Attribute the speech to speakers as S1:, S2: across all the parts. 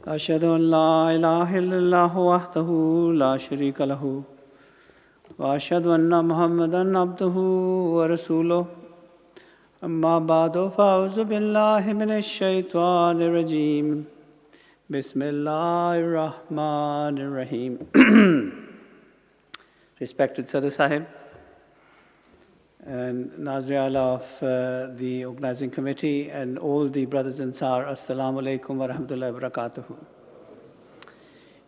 S1: أشهد أن لا إله إلا الله وحده لا شريك له وأشهد أن محمدًا عبده ورسوله أما بعد فأعوذ بالله من الشيطان الرجيم بسم الله الرحمن الرحيم. Respected Sadr Sahib and Nazir of the organizing committee and all the brothers and Sar, Assalamu alaikum wa rahmatullahi wa barakatuhu.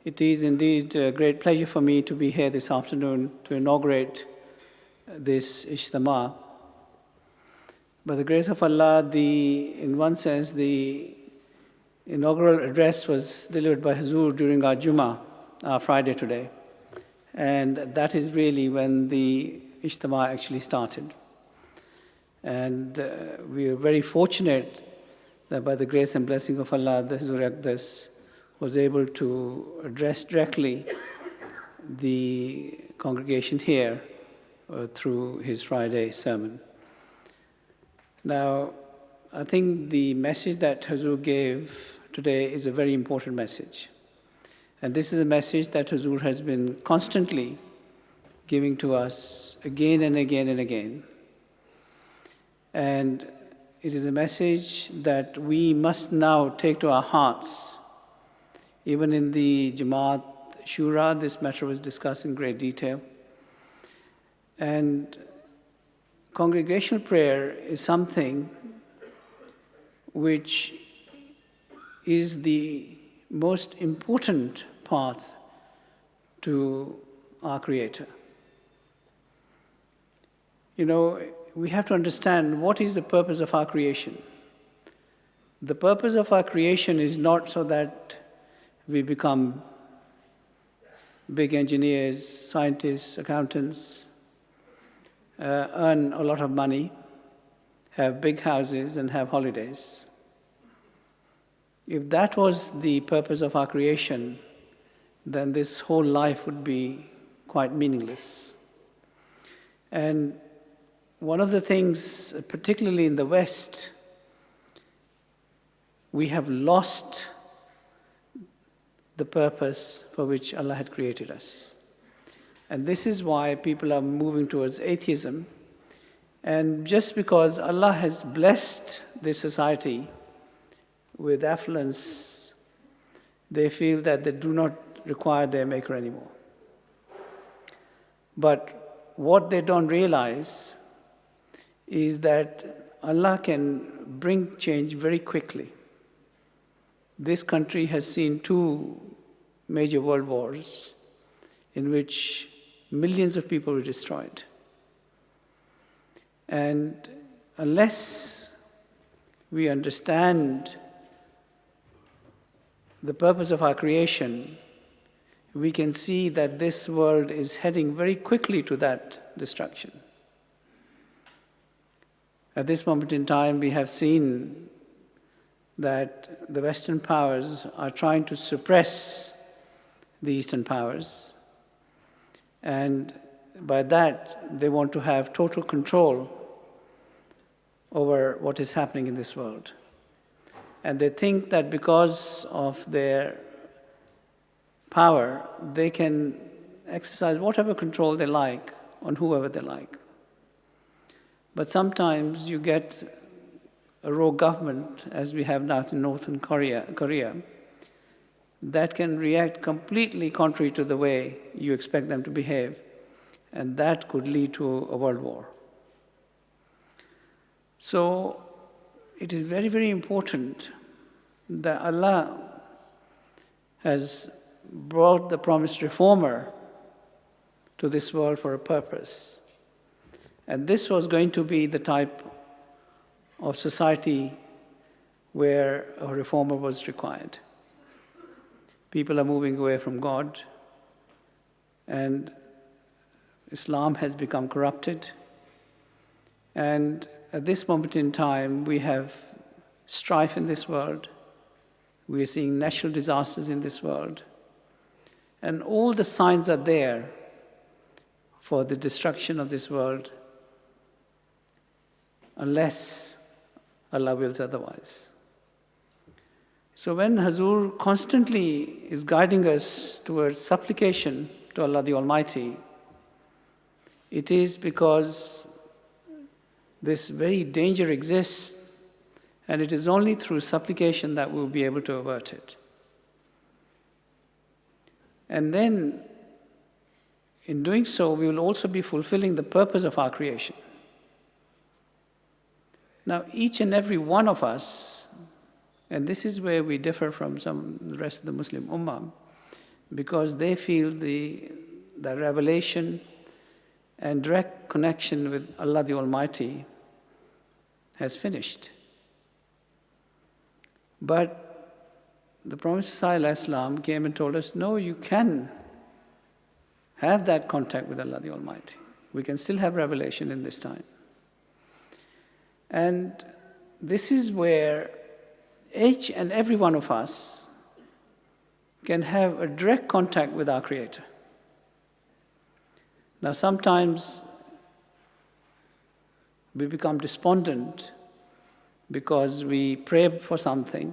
S1: It is indeed a great pleasure for me to be here this afternoon to inaugurate this Ijtima. By the grace of Allah, in one sense, the inaugural address was delivered by Hazur during our Jummah, our Friday today. And that is really when the Ijtima actually started. And we are very fortunate that by the grace and blessing of Allah, the Hazur Aqdas was able to address directly the congregation here through his Friday sermon. Now, I think the message that Hazur gave today is a very important message. And this is a message that Hazur has been constantly giving to us again and again and again. And it is a message that we must now take to our hearts. Even in the Jamaat Shura, this matter was discussed in great detail. And congregational prayer is something which is the most important path to our Creator. You know, we have to understand what is the purpose of our creation. The purpose of our creation is not so that we become big engineers, scientists, accountants, earn a lot of money, have big houses, and have holidays. If that was the purpose of our creation, then this whole life would be quite meaningless. And one of the things, particularly in the West, we have lost the purpose for which Allah had created us. And this is why people are moving towards atheism. And just because Allah has blessed this society with affluence, they feel that they do not require their maker anymore. But what they don't realize is that Allah can bring change very quickly. This country has seen 2 major world wars in which millions of people were destroyed. And unless we understand the purpose of our creation, we can see that this world is heading very quickly to that destruction. At this moment in time, we have seen that the Western powers are trying to suppress the Eastern powers. And by that, they want to have total control over what is happening in this world. And they think that because of their power, they can exercise whatever control they like on whoever they like. But sometimes you get a rogue government, as we have now in Northern Korea, that can react completely contrary to the way you expect them to behave, and that could lead to a world war. So it is very, very important that Allah has brought the promised reformer to this world for a purpose. And this was going to be the type of society where a reformer was required. People are moving away from God, and Islam has become corrupted. And at this moment in time, we have strife in this world. We are seeing natural disasters in this world. And all the signs are there for the destruction of this world, unless Allah wills otherwise. So when Hazur constantly is guiding us towards supplication to Allah the Almighty, it is because this very danger exists, and it is only through supplication that we'll be able to avert it. And then, in doing so, we will also be fulfilling the purpose of our creation. Now, each and every one of us, and this is where we differ from the rest of the Muslim Ummah, because they feel the revelation and direct connection with Allah the Almighty has finished. But the Prophet ﷺ came and told us, no, you can have that contact with Allah the Almighty. We can still have revelation in this time. And this is where each and every one of us can have a direct contact with our Creator. Now, sometimes we become despondent because we pray for something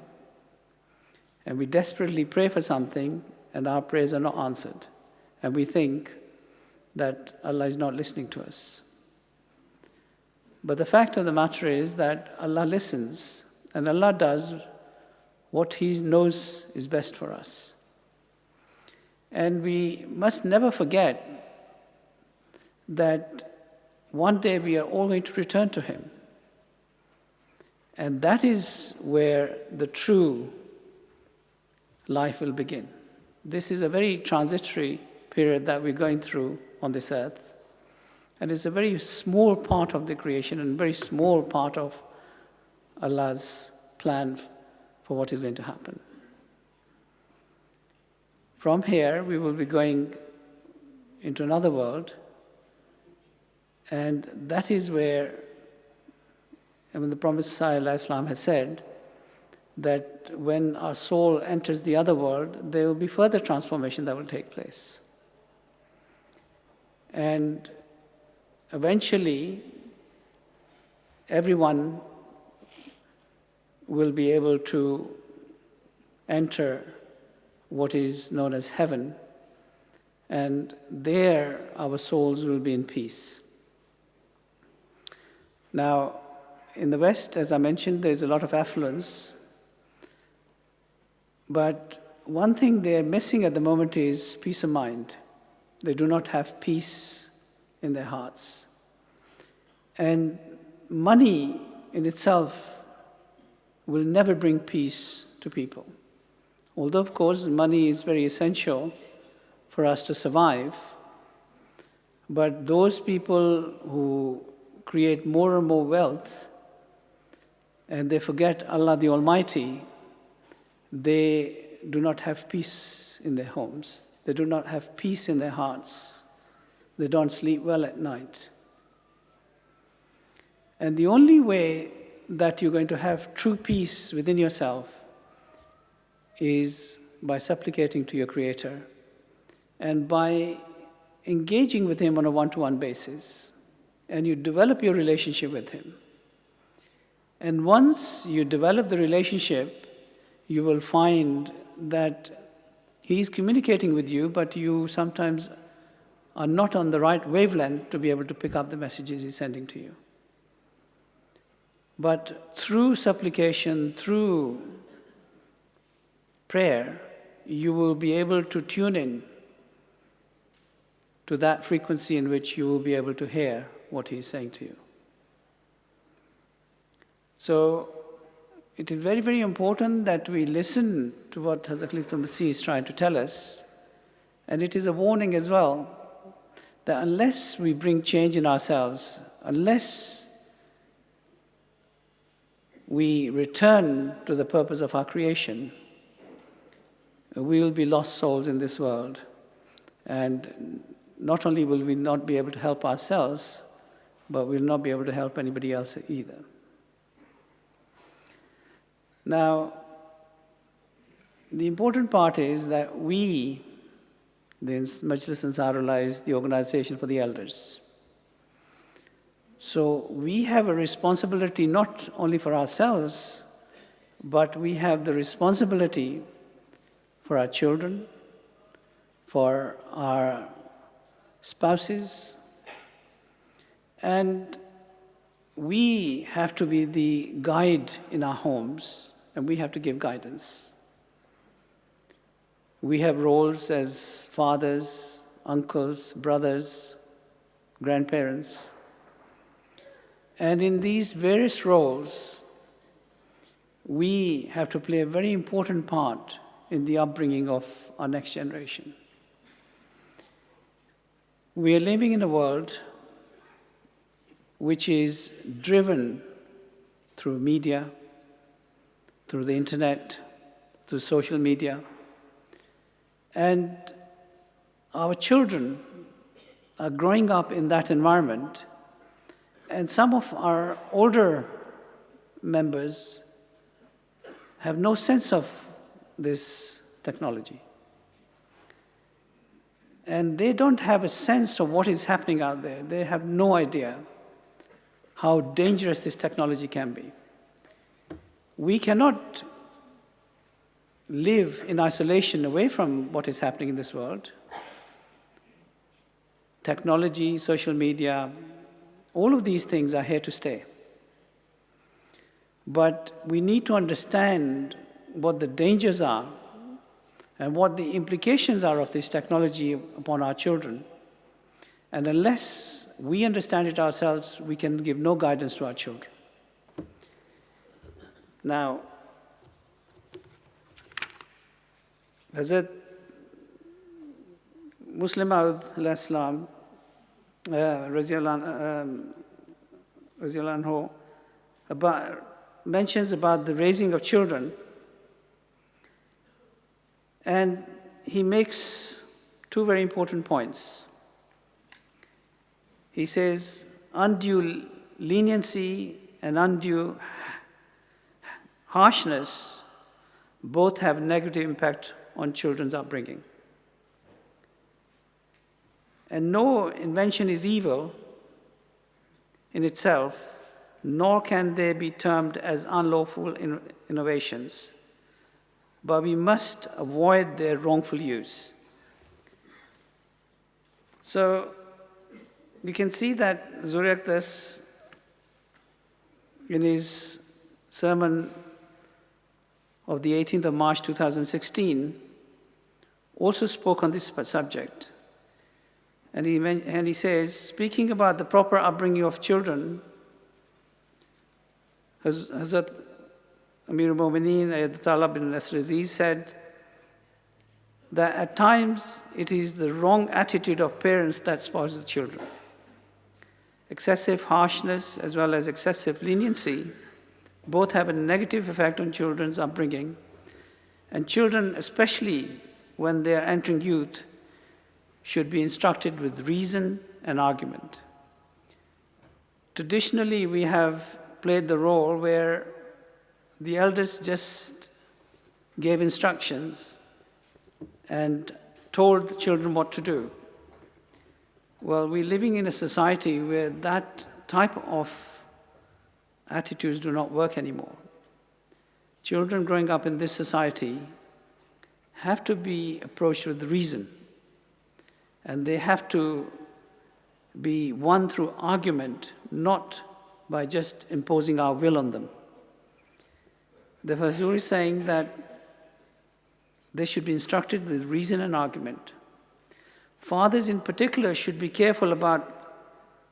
S1: and we desperately pray for something and our prayers are not answered. And we think that Allah is not listening to us. But the fact of the matter is that Allah listens and Allah does what He knows is best for us. And we must never forget that one day we are all going to return to Him. And that is where the true life will begin. This is a very transitory period that we're going through on this earth. And it's a very small part of the creation and a very small part of Allah's plan for what is going to happen. From here, we will be going into another world. And that is where, the Prophet ﷺ has said that when our soul enters the other world, there will be further transformation that will take place. And eventually, everyone will be able to enter what is known as heaven, and there our souls will be in peace. Now, in the West, as I mentioned, there's a lot of affluence, but one thing they're missing at the moment is peace of mind. They do not have peace in their hearts. And money in itself will never bring peace to people. Although, of course, money is very essential for us to survive, but those people who create more and more wealth and they forget Allah the Almighty, they do not have peace in their homes. They do not have peace in their hearts. They don't sleep well at night. And the only way that you're going to have true peace within yourself is by supplicating to your Creator and by engaging with Him on a one-to-one basis. And you develop your relationship with Him. And once you develop the relationship, you will find that He is communicating with you, but you sometimes are not on the right wavelength to be able to pick up the messages He's sending to you. But through supplication, through prayer, you will be able to tune in to that frequency in which you will be able to hear what He is saying to you. So it is very, very important that we listen to what Hazrat Khalifatul Masih is trying to tell us. And it is a warning as well that unless we bring change in ourselves, unless we return to the purpose of our creation, we will be lost souls in this world. And not only will we not be able to help ourselves, but we'll not be able to help anybody else either. Now, the important part is that we, the Majlis Ansarullah is the organization for the elders. So we have a responsibility not only for ourselves, but we have the responsibility for our children, for our spouses, and we have to be the guide in our homes, and we have to give guidance. We have roles as fathers, uncles, brothers, grandparents. And in these various roles, we have to play a very important part in the upbringing of our next generation. We are living in a world which is driven through media, through the internet, through social media. And our children are growing up in that environment. And some of our older members have no sense of this technology. And they don't have a sense of what is happening out there. They have no idea how dangerous this technology can be. We cannot live in isolation away from what is happening in this world. Technology, social media, all of these things are here to stay. But we need to understand what the dangers are and what the implications are of this technology upon our children. And unless we understand it ourselves, we can give no guidance to our children. Now, Hazrat Muslim Maud al-Islam mentions about the raising of children, and he makes two very important points. He says, undue leniency and undue harshness both have negative impact on children's upbringing. And no invention is evil in itself, nor can they be termed as unlawful innovations, but we must avoid their wrongful use. So you can see that Zuriat Das, in his sermon of the 18th of March 2016, also spoke on this subject. And he says, speaking about the proper upbringing of children, Hazrat Amir al-Mu'mineen Ayatollah bin Nasr Aziz said that at times it is the wrong attitude of parents that spoils the children. Excessive harshness as well as excessive leniency both have a negative effect on children's upbringing, and children, especially when they are entering youth, should be instructed with reason and argument. Traditionally, we have played the role where the elders just gave instructions and told the children what to do. Well, we're living in a society where that type of attitudes do not work anymore. Children growing up in this society have to be approached with reason, and they have to be won through argument, not by just imposing our will on them. The Hazur is saying that they should be instructed with reason and argument. Fathers in particular should be careful about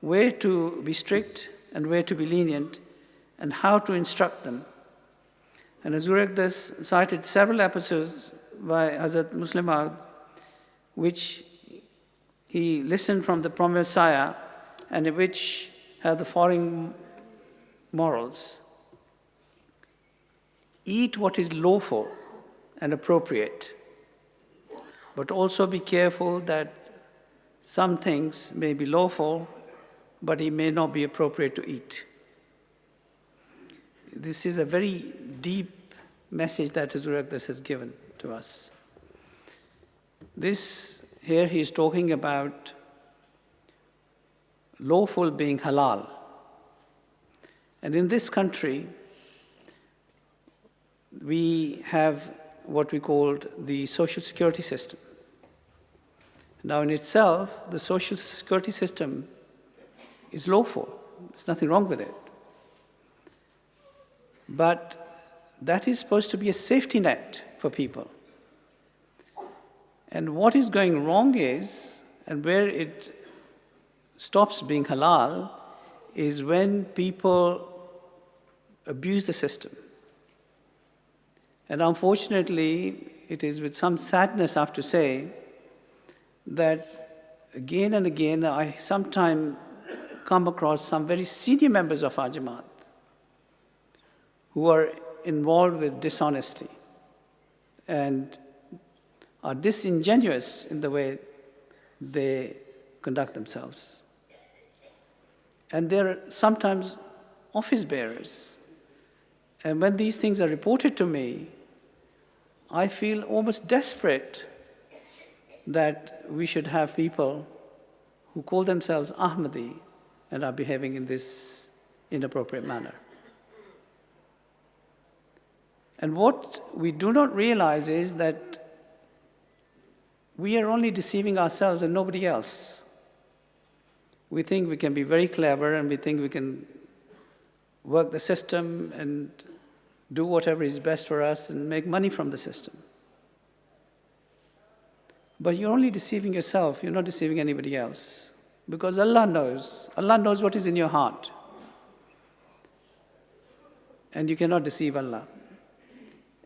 S1: where to be strict and where to be lenient and how to instruct them. And Hazur Das cited several episodes by Hazrat Muslim Maud, which he listened from the Prophet Messiah and which have the following morals. Eat what is lawful and appropriate, but also be careful that some things may be lawful, but it may not be appropriate to eat. This is a very deep message that Hazrat Das has given to us. Here he is talking about lawful being halal. And in this country, we have what we called the social security system. Now, in itself, the social security system is lawful. There's nothing wrong with it. But that is supposed to be a safety net for people. And what is going wrong is, and where it stops being halal, is when people abuse the system. And unfortunately, it is with some sadness I have to say that again and again I sometimes come across some very senior members of our Jamaat who are involved with dishonesty and are disingenuous in the way they conduct themselves. And they're sometimes office bearers. And when these things are reported to me, I feel almost desperate that we should have people who call themselves Ahmadi and are behaving in this inappropriate manner. And what we do not realize is that we are only deceiving ourselves and nobody else. We think we can be very clever and we think we can work the system and do whatever is best for us and make money from the system. But you're only deceiving yourself, you're not deceiving anybody else. Because Allah knows what is in your heart. And you cannot deceive Allah.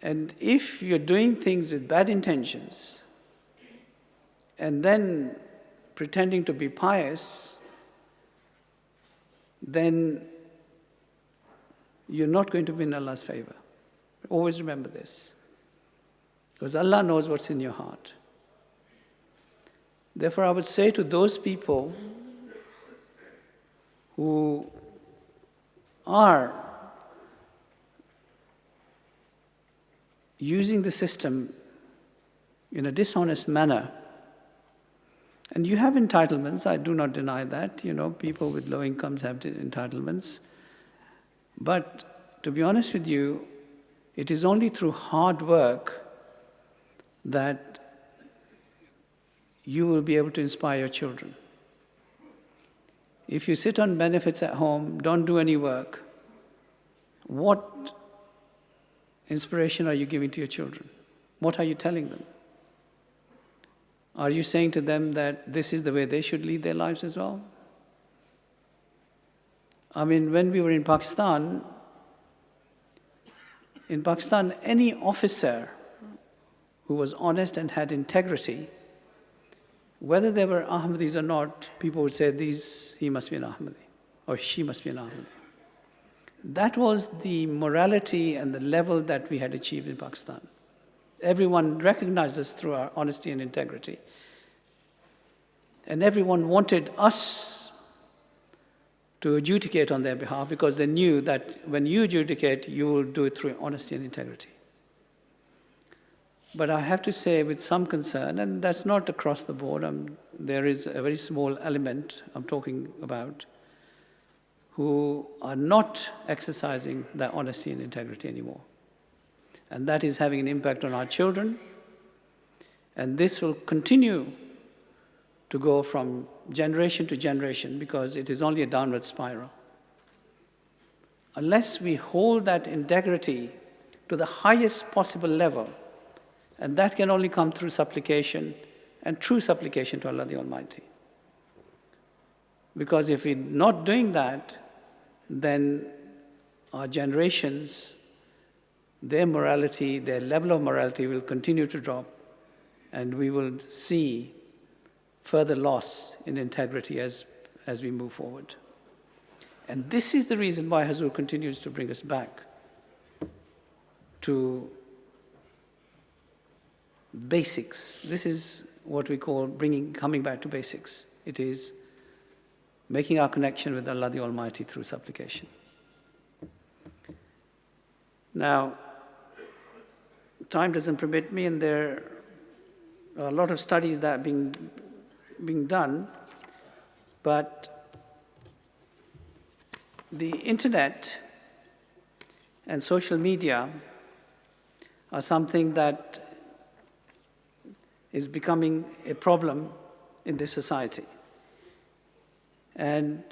S1: And if you're doing things with bad intentions, and then pretending to be pious, then you're not going to win Allah's favor. Always remember this. Because Allah knows what's in your heart. Therefore, I would say to those people who are using the system in a dishonest manner, and you have entitlements, I do not deny that, people with low incomes have entitlements. But to be honest with you, it is only through hard work that you will be able to inspire your children. If you sit on benefits at home, don't do any work, what inspiration are you giving to your children? What are you telling them? Are you saying to them that this is the way they should lead their lives as well? I mean, when we were in Pakistan, any officer who was honest and had integrity, whether they were Ahmadis or not, people would say, he must be an Ahmadi, or she must be an Ahmadi. That was the morality and the level that we had achieved in Pakistan. Everyone recognized us through our honesty and integrity. And everyone wanted us to adjudicate on their behalf because they knew that when you adjudicate, you will do it through honesty and integrity. But I have to say with some concern, and that's not across the board, there is a very small element I'm talking about, who are not exercising that honesty and integrity anymore. And that is having an impact on our children. And this will continue to go from generation to generation because it is only a downward spiral. Unless we hold that integrity to the highest possible level, and that can only come through supplication and true supplication to Allah the Almighty. Because if we're not doing that, then our generations, their morality, their level of morality will continue to drop, and we will see further loss in integrity as we move forward. And this is the reason why Hazur continues to bring us back to basics. This is what we call coming back to basics. It is making our connection with Allah the Almighty through supplication. Now, time doesn't permit me, and there are a lot of studies that are being done, but the internet and social media are something that is becoming a problem in this society. And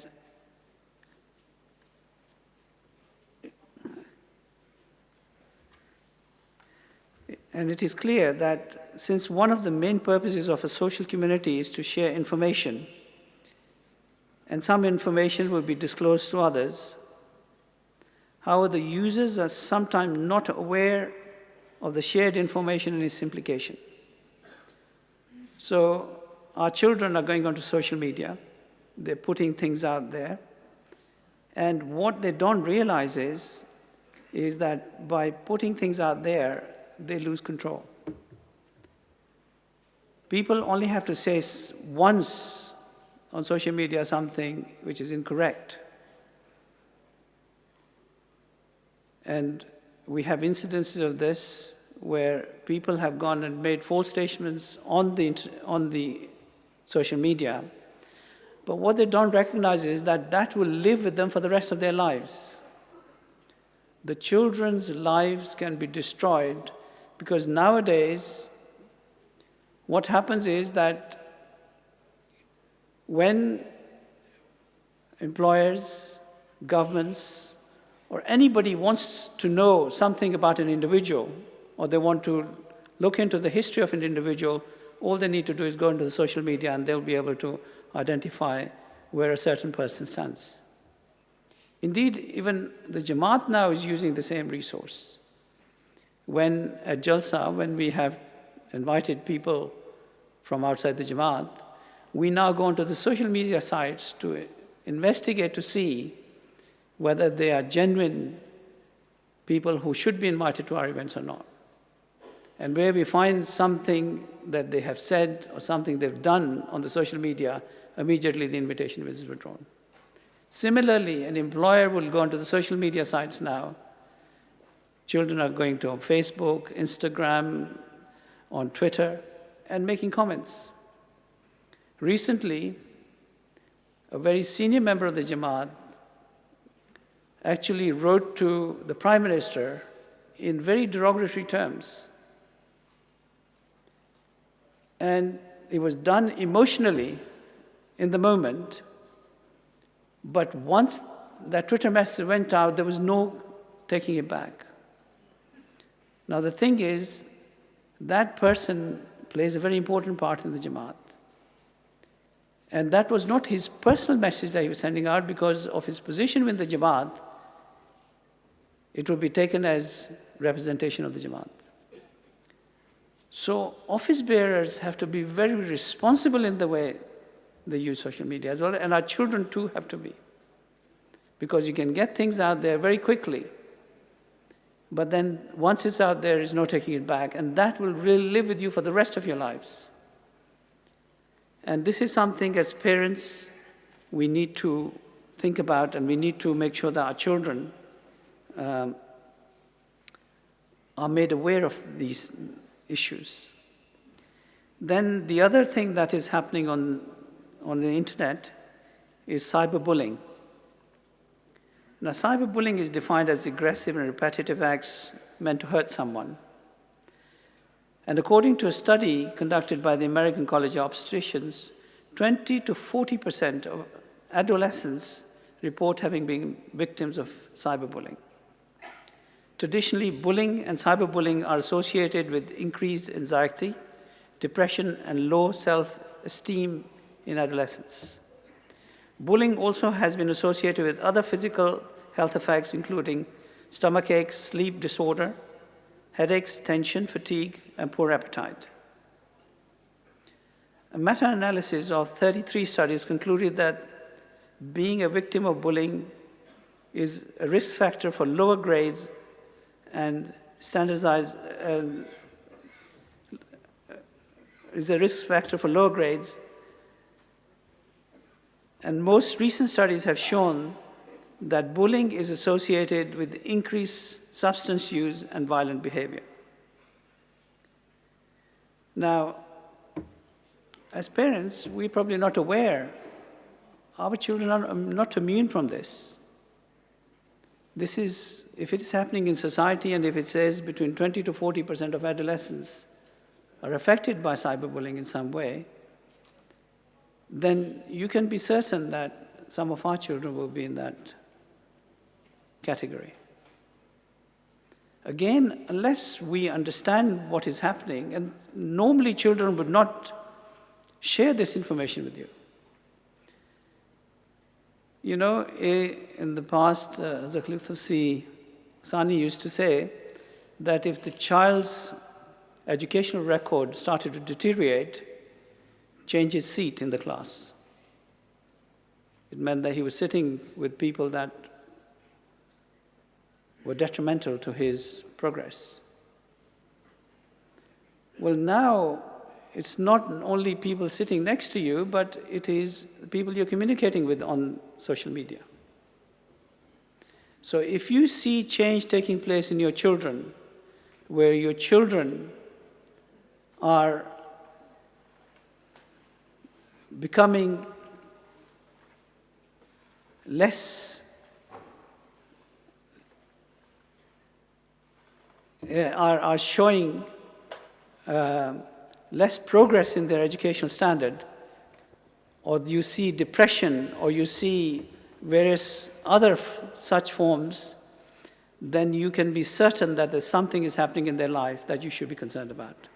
S1: it is clear that since one of the main purposes of a social community is to share information, and some information will be disclosed to others, however, the users are sometimes not aware of the shared information and its implication. So our children are going onto social media, they're putting things out there, and what they don't realize is that by putting things out there, they lose control. People only have to say once on social media something which is incorrect. And we have incidences of this where people have gone and made false statements on the social media. But what they don't recognize is that that will live with them for the rest of their lives. The children's lives can be destroyed because nowadays what happens is that when employers, governments, or anybody wants to know something about an individual, or they want to look into the history of an individual, all they need to do is go into the social media and they'll be able to identify where a certain person stands. Indeed, even the Jamaat now is using the same resource. When at Jalsa, when we have invited people from outside the Jamaat, we now go onto the social media sites to investigate to see whether they are genuine people who should be invited to our events or not. And where we find something that they have said or something they've done on the social media, immediately the invitation is withdrawn. Similarly, an employer will go onto the social media sites now. Children are going to Facebook, Instagram, on Twitter, and making comments. Recently, a very senior member of the Jamaat actually wrote to the Prime Minister in very derogatory terms. And it was done emotionally in the moment, but once that Twitter message went out, there was no taking it back. Now the thing is, that person plays a very important part in the Jamaat. And that was not his personal message that he was sending out because of his position with the Jamaat. It would be taken as representation of the Jamaat. So office bearers have to be very responsible in the way they use social media as well, and our children too have to be. Because you can get things out there very quickly, but then once it's out there, there's no taking it back, and that will really live with you for the rest of your lives. And this is something as parents we need to think about, and we need to make sure that our children are made aware of these issues. Then the other thing that is happening on the internet is cyberbullying. Now, cyberbullying is defined as aggressive and repetitive acts meant to hurt someone. And according to a study conducted by the American College of Obstetricians, 20 to 40% of adolescents report having been victims of cyberbullying. Traditionally, bullying and cyberbullying are associated with increased anxiety, depression, and low self-esteem in adolescents. Bullying also has been associated with other physical health effects, including stomach aches, sleep disorder, headaches, tension, fatigue, and poor appetite. A meta-analysis of 33 studies concluded that being a victim of bullying is a risk factor for lower grades and is a risk factor for lower grades. And most recent studies have shown that bullying is associated with increased substance use and violent behavior. Now, as parents, we're probably not aware. Our children are not immune from this. if it is happening in society, and if it says between 20 to 40% of adolescents are affected by cyberbullying in some way, then you can be certain that some of our children will be in that category. Again, unless we understand what is happening, and normally children would not share this information with you. You know, in the past, Zakhlif Tusi Sani used to say that if the child's educational record started to deteriorate, change his seat in the class. It meant that he was sitting with people that were detrimental to his progress. Well, now it's not only people sitting next to you, but it is people you're communicating with on social media. So if you see change taking place in your children, where your children are becoming less, are showing less progress in their educational standard, or you see depression, or you see various other such forms, then you can be certain that there's something is happening in their life that you should be concerned about.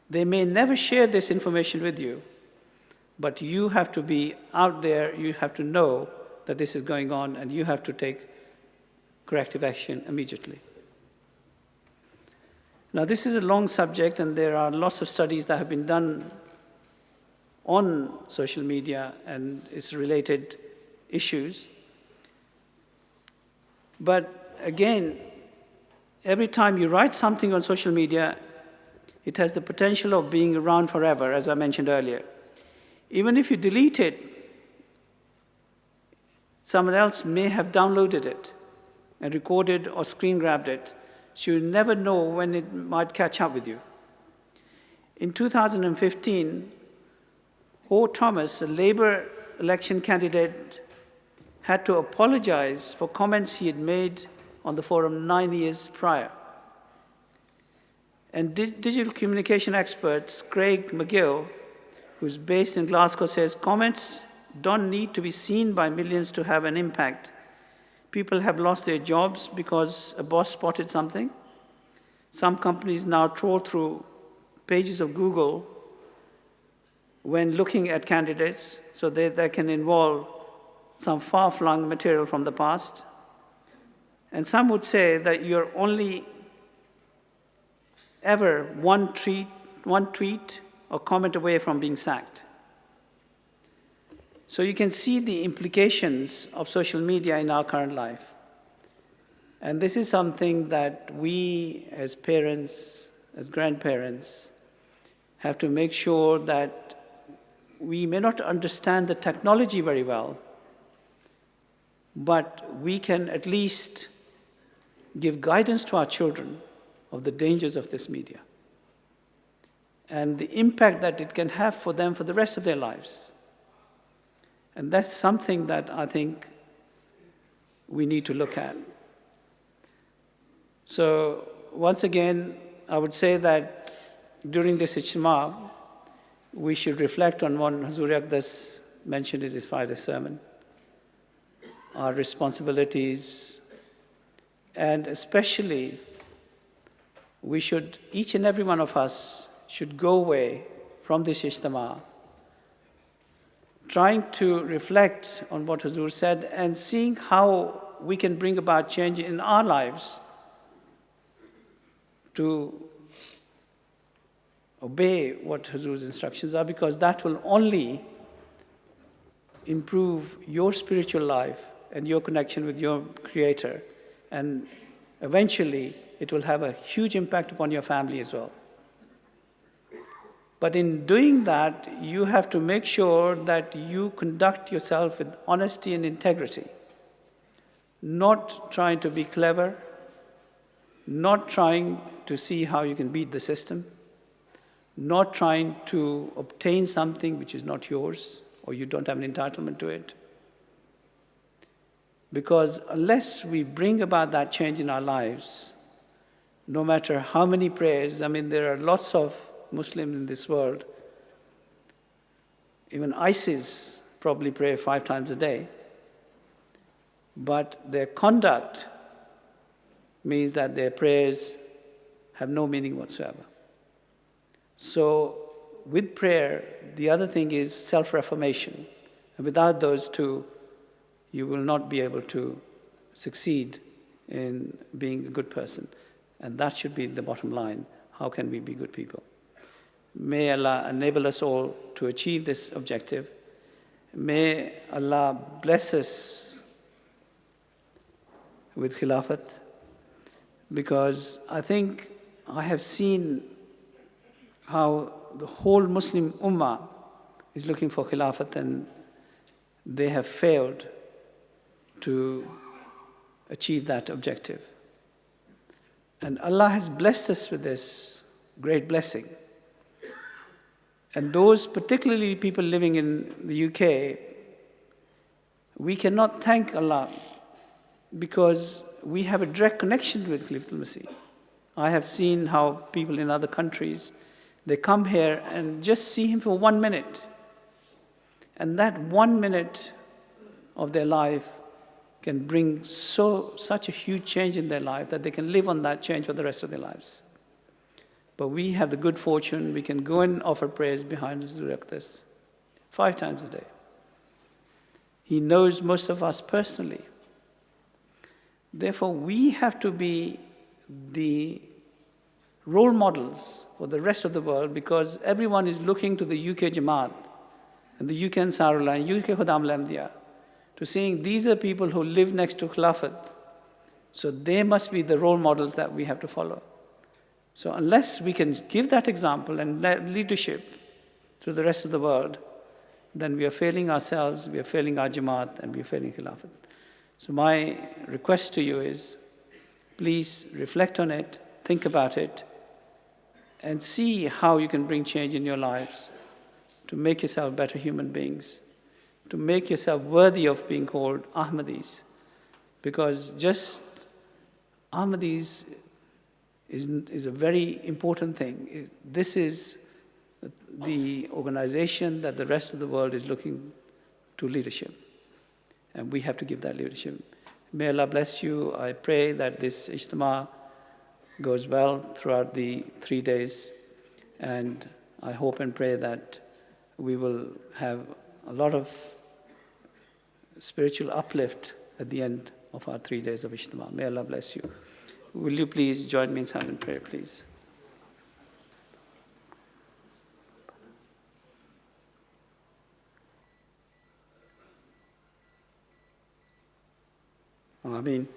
S1: They may never share this information with you, but you have to be out there, you have to know that this is going on, and you have to take corrective action immediately. Now, this is a long subject, and there are lots of studies that have been done on social media and its related issues. But again, every time you write something on social media, it has the potential of being around forever, as I mentioned earlier. Even if you delete it, someone else may have downloaded it and recorded or screen grabbed it, so you never know when it might catch up with you. In 2015, Ho Thomas, a Labour election candidate, had to apologize for comments he had made on the forum 9 years prior. And digital communication expert Craig McGill, who's based in Glasgow, says comments don't need to be seen by millions to have an impact. People have lost their jobs because a boss spotted something. Some companies now troll through pages of Google when looking at candidates, so that can involve some far-flung material from the past. And some would say that you're only ever one tweet or comment away from being sacked. So you can see the implications of social media in our current life. And this is something that we as parents, as grandparents, have to make sure that we may not understand the technology very well, but we can at least give guidance to our children of the dangers of this media and the impact that it can have for them for the rest of their lives. And that's something that I think we need to look at. So once again, I would say that during this Ijtima, we should reflect on what Hazur Aqdas mentioned in his Friday sermon, our responsibilities, and especially each and every one of us should go away from this Ijtima trying to reflect on what Hazur said and seeing how we can bring about change in our lives to obey what Hazur's instructions are, because that will only improve your spiritual life and your connection with your Creator, and eventually it will have a huge impact upon your family as well. But in doing that, you have to make sure that you conduct yourself with honesty and integrity, not trying to be clever, not trying to see how you can beat the system, not trying to obtain something which is not yours or you don't have an entitlement to it. Because unless we bring about that change in our lives, no matter how many prayers, I mean, there are lots of Muslims in this world, even ISIS probably pray 5 times a day, but their conduct means that their prayers have no meaning whatsoever. So with prayer, the other thing is self-reformation. And without those two, you will not be able to succeed in being a good person. And that should be the bottom line. How can we be good people? May Allah enable us all to achieve this objective. May Allah bless us with Khilafat, because I think I have seen how the whole Muslim Ummah is looking for Khilafat, and they have failed to achieve that objective. And Allah has blessed us with this great blessing. And those, particularly people living in the UK, we cannot thank Allah because we have a direct connection with Khalifatul Masih. I have seen how people in other countries, they come here and just see him for 1 minute. And that 1 minute of their life can bring such a huge change in their life that they can live on that change for the rest of their lives. But we have the good fortune, we can go and offer prayers behind Huzur Aqdas 5 times a day. He knows most of us personally. Therefore, we have to be the role models for the rest of the world, because everyone is looking to the UK Jamaat and the UK Ansarullah and UK Khuddam al-Ahmadiyya to seeing these are people who live next to Khilafat. So they must be the role models that we have to follow. So unless we can give that example and leadership to the rest of the world, then we are failing ourselves, we are failing our Jamaat, and we are failing Khilafat. So my request to you is, please reflect on it, think about it, and see how you can bring change in your lives to make yourself better human beings, to make yourself worthy of being called Ahmadis. Because just Ahmadis is a very important thing. This is the organization that the rest of the world is looking to leadership. And we have to give that leadership. May Allah bless you. I pray that this Ijtima goes well throughout the 3 days. And I hope and pray that we will have a lot of spiritual uplift at the end of our 3 days of Ijtima. May Allah bless you. Will you please join me in silent prayer, please? Ameen.